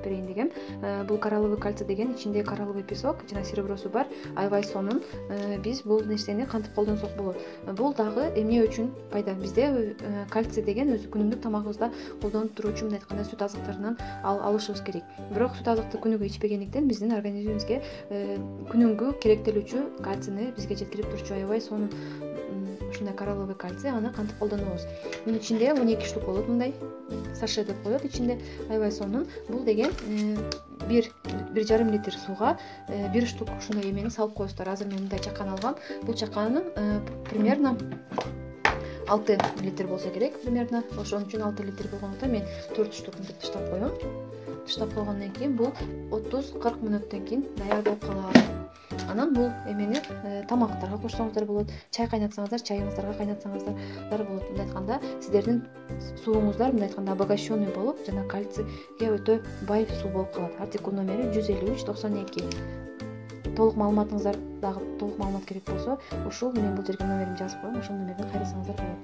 берейин дегем. Бул коралловый кальций деген ичинде коралловый песок жана серебросу бар аябай сонун. Биз бул нерсени кантип колдонсок болот? Бул дагы эмне үчүн пайда? Бизде кальций деген өзү күнүмдүк тамагыбызда колдонуп туруучу, мындай айтканда, сүт азыктарынан алышыбыз керек. Бирок сүт азыкты күнүгө ичпегендиктен биздин организмибизге күнүмгү керектелүүчү кальцийни бизге жеткирип турчу аябай сонун ушундай коралловый кальций. Аны кантип колдонобуз? Мунун ичинде 12 штук болот, мындай саше деп коет, ичинде аябай сонун. Бул деген 1,5 литр сууга 1 штук ушундай эмени салып коесуздар. Азыр мен мындай чакан алгам. Бул чаканын примерно 6 литр болсо керек, примерно. Ошон үчүн 6 литр болгондуктан мен 4 штук мынтип таштап коем. Таштап койгондон кийин бул 30-40 мүнөттөн кийин даяр болуп калат. Анан бул эмени тамактарга кошсоңуздар болот, чай кайнатсаңыздар, чайыңыздарга кайнатсаңыздар болот. Мындай айтканда, сиздердин сууңуздар мындай айтканда обогащенный болуп, жана кальцийге өтө бай суу болуп калат. Артикул номери 153-92. Толук маалыматыңыздар дагы толук маалымат керек болсо, ушул мен бул жерге номеримди жазып коем, ошол номерден кайрылсаңыздар болот.